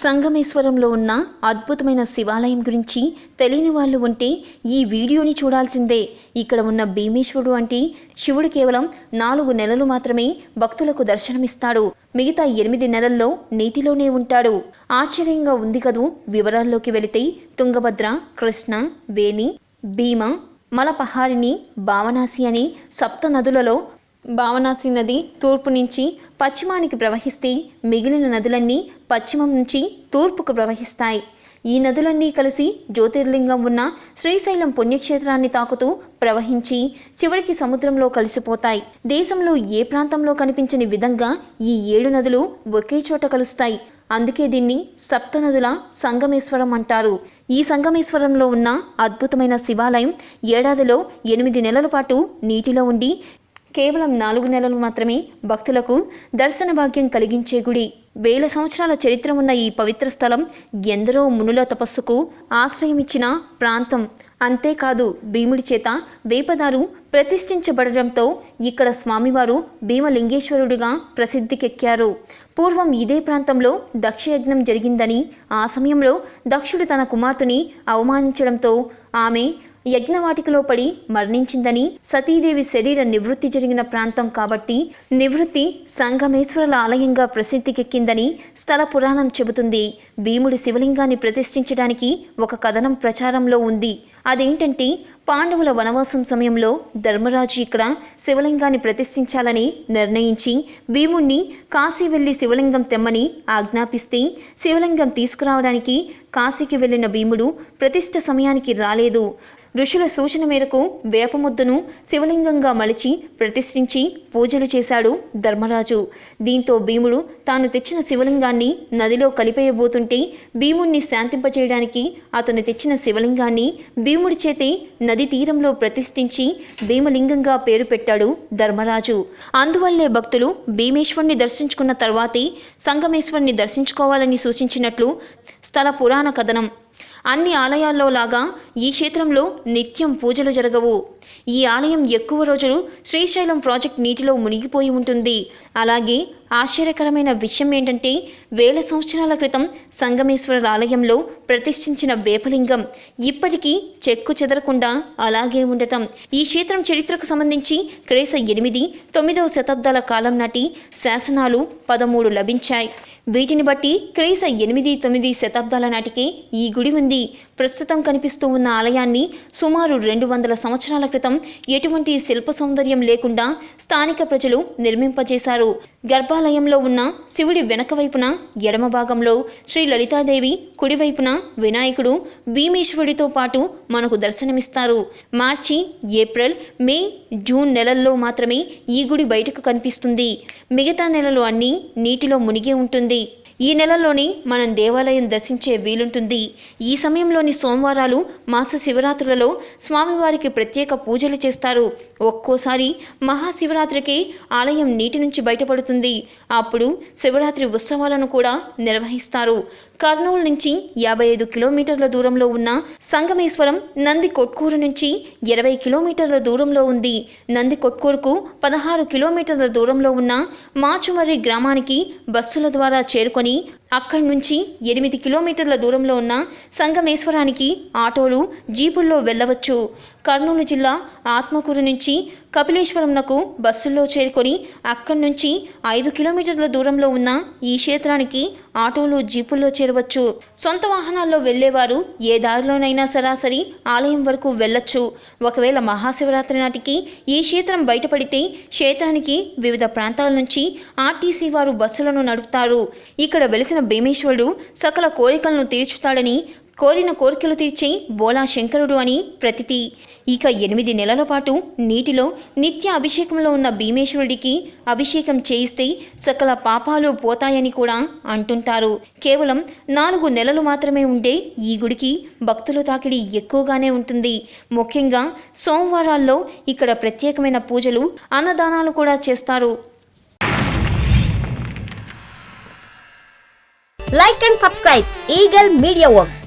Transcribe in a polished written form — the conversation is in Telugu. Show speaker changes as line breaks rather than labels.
సంగమేశ్వరంలో ఉన్న అద్భుతమైన శివాలయం గురించి తెలియని వాళ్ళు ఉంటే ఈ వీడియోని చూడాల్సిందే. ఇక్కడ ఉన్న భీమేశ్వరుడు అంటే శివుడు కేవలం 4 నెలలు మాత్రమే భక్తులకు దర్శనమిస్తాడు. మిగతా 8 నెలల్లో నీటిలోనే ఉంటాడు. ఆశ్చర్యంగా ఉంది కదూ. వివరాల్లోకి వెళితే తుంగభద్ర, కృష్ణ, వేణి, భీమ, మలపహారిణి, భావనాసి అని 7 నదులలో భావనాసి నది తూర్పు నుంచి పశ్చిమానికి ప్రవహిస్తే మిగిలిన నదులన్నీ పశ్చిమం నుంచి తూర్పుకు ప్రవహిస్తాయి. ఈ నదులన్నీ కలిసి జ్యోతిర్లింగం ఉన్న శ్రీశైలం పుణ్యక్షేత్రాన్ని తాకుతూ ప్రవహించి చివరికి సముద్రంలో కలిసిపోతాయి. దేశంలో ఏ ప్రాంతంలో కనిపించని విధంగా ఈ 7 నదులు ఒకే చోట కలుస్తాయి. అందుకే దీన్ని 7 నదుల సంగమేశ్వరం అంటారు. ఈ సంగమేశ్వరంలో ఉన్న అద్భుతమైన శివాలయం ఏడాదిలో 8 నెలల పాటు నీటిలో ఉండి కేవలం 4 నెలలు మాత్రమే భక్తులకు దర్శన భాగ్యం కలిగించే గుడి. 1000 సంవత్సరాల చరిత్ర ఉన్న ఈ పవిత్ర స్థలం ఎందరో మునుల తపస్సుకు ఆశ్రయమిచ్చిన ప్రాంతం. అంతేకాదు, భీముడి చేత వేపదారు ప్రతిష్ఠించబడడంతో ఇక్కడ స్వామివారు భీమలింగేశ్వరుడిగా ప్రసిద్ధికెక్కారు. పూర్వం ఇదే ప్రాంతంలో దక్షయజ్ఞం జరిగిందని, ఆ సమయంలో దక్షుడు తన కుమార్తెని అవమానించడంతో ఆమె యజ్ఞవాటికలో పడి మరణించిందని, సతీదేవి శరీర నివృత్తి జరిగిన ప్రాంతం కాబట్టి నివృత్తి సంగమేశ్వరుల ఆలయంగా ప్రసిద్ధికెక్కిందని స్థల పురాణం చెబుతుంది. భీముడి శివలింగాన్ని ప్రతిష్ఠించడానికి ఒక కథనం ప్రచారంలో ఉంది. అదేంటంటే, పాండవుల వనవాసం సమయంలో ధర్మరాజు ఇక్కడ శివలింగాన్ని ప్రతిష్ఠించాలని నిర్ణయించి భీముణ్ణి కాశీ వెళ్లి శివలింగం తెమ్మని ఆజ్ఞాపిస్తే, శివలింగం తీసుకురావడానికి కాశీకి వెళ్లిన భీముడు ప్రతిష్ఠ సమయానికి రాలేదు. ఋషుల సూచన మేరకు వేపముద్దను శివలింగంగా మలిచి ప్రతిష్ఠించి పూజలు చేశాడు ధర్మరాజు. దీంతో భీముడు తాను తెచ్చిన శివలింగాన్ని నదిలో కలిపేయబోతుంటే భీముణ్ణి శాంతింపచేయడానికి అతను తెచ్చిన శివలింగాన్ని భీముడి చేతే నది తీరంలో ప్రతిష్ఠించి భీమలింగంగా పేరు పెట్టాడు ధర్మరాజు. అందువల్లే భక్తులు భీమేశ్వరుని దర్శించుకున్న తర్వాతే సంగమేశ్వరుని దర్శించుకోవాలని సూచించినట్లు స్థల పురాణ కథనం. అన్ని ఆలయాల్లో లాగా ఈ క్షేత్రంలో నిత్యం పూజలు జరగవు. ఈ ఆలయం ఎక్కువ రోజులు శ్రీశైలం ప్రాజెక్ట్ నీటిలో మునిగిపోయి ఉంటుంది. అలాగే ఆశ్చర్యకరమైన విషయం ఏంటంటే, 1000 సంవత్సరాల క్రితం సంగమేశ్వర ఆలయంలో ప్రతిష్ఠించిన వేపలింగం ఇప్పటికీ చెక్కు చెదరకుండా అలాగే ఉండటం. ఈ క్షేత్రం చరిత్రకు సంబంధించి క్రీస్తు 8, 9వ శతాబ్దాల కాలం నాటి శాసనాలు 13 లభించాయి. వీటిని బట్టి క్రీస్తు 8, 9 శతాబ్దాల నాటికే ఈ గుడి ఉంది. ప్రస్తుతం కనిపిస్తూ ఉన్న ఆలయాన్ని సుమారు 200 సంవత్సరాల క్రితం ఎటువంటి శిల్ప సౌందర్యం లేకుండా స్థానిక ప్రజలు నిర్మింపజేశారు. గర్భాలయంలో ఉన్న శివుడి వెనక వైపున ఎడమ భాగంలో శ్రీ లలితాదేవి, కుడివైపున వినాయకుడు, భీమేశ్వరుడితో పాటు మనకు దర్శనమిస్తారు. మార్చి, ఏప్రిల్, మే, జూన్ నెలల్లో మాత్రమే ఈ గుడి బయటకు కనిపిస్తుంది. మిగతా నెలలు అన్నీ నీటిలో మునిగే ఉంటుంది. ఈ నెలలోనే మనం దేవాలయం దర్శించే వీలుంటుంది. ఈ సమయంలోని సోమవారాలు, మాస శివరాత్రులలో స్వామివారికి ప్రత్యేక పూజలు చేస్తారు. ఒక్కోసారి మహాశివరాత్రికి ఆలయం నీటి నుంచి బయటపడుతుంది. అప్పుడు శివరాత్రి ఉత్సవాలను కూడా నిర్వహిస్తారు. కర్నూలు నుంచి 55 కిలోమీటర్ల దూరంలో ఉన్న సంగమేశ్వరం నంది కొట్కూరు నుంచి 20 కిలోమీటర్ల దూరంలో ఉంది. నంది కొట్కూరుకు 16 కిలోమీటర్ల దూరంలో ఉన్న మాచుమర్రి గ్రామానికి బస్సుల ద్వారా చేరుకొని అక్కడి నుంచి 8 కిలోమీటర్ల దూరంలో ఉన్న సంగమేశ్వరానికి ఆటోలు, జీపుల్లో వెళ్ళవచ్చు. కర్నూలు జిల్లా ఆత్మకూరు నుంచి కపిలేశ్వరంనకు బస్సుల్లో చేరుకొని అక్కడి నుంచి 5 కిలోమీటర్ల దూరంలో ఉన్న ఈ క్షేత్రానికి ఆటోలు, జీపుల్లో చేరవచ్చు. సొంత వాహనాల్లో వెళ్లేవారు ఏ దారిలోనైనా సరాసరి ఆలయం వరకు వెళ్ళొచ్చు. ఒకవేళ మహాశివరాత్రి నాటికి ఈ క్షేత్రం బయటపడితే క్షేత్రానికి వివిధ ప్రాంతాల నుంచి ఆర్టీసీ వారు బస్సులను నడుపుతారు. ఇక్కడ వెలిసిన భీమేశ్వరుడు సకల కోరికలను తీర్చుతాడని, కోరిన కోరికలు తీర్చే బోలా శంకరుడు అని ప్రతీతి. ఇక 8 నెలల పాటు నీటిలో నిత్య అభిషేకంలో ఉన్న భీమేశ్వరుడికి అభిషేకం చేయిస్తే సకల పాపాలు పోతాయని కూడా అంటుంటారు. కేవలం 4 నెలలు మాత్రమే ఉండే ఈ గుడికి భక్తుల తాకిడి ఎక్కువగానే ఉంటుంది. ముఖ్యంగా సోమవారాల్లో ఇక్కడ ప్రత్యేకమైన పూజలు, అన్నదానాలు కూడా చేస్తారు.
Like and subscribe Eagle Media Works.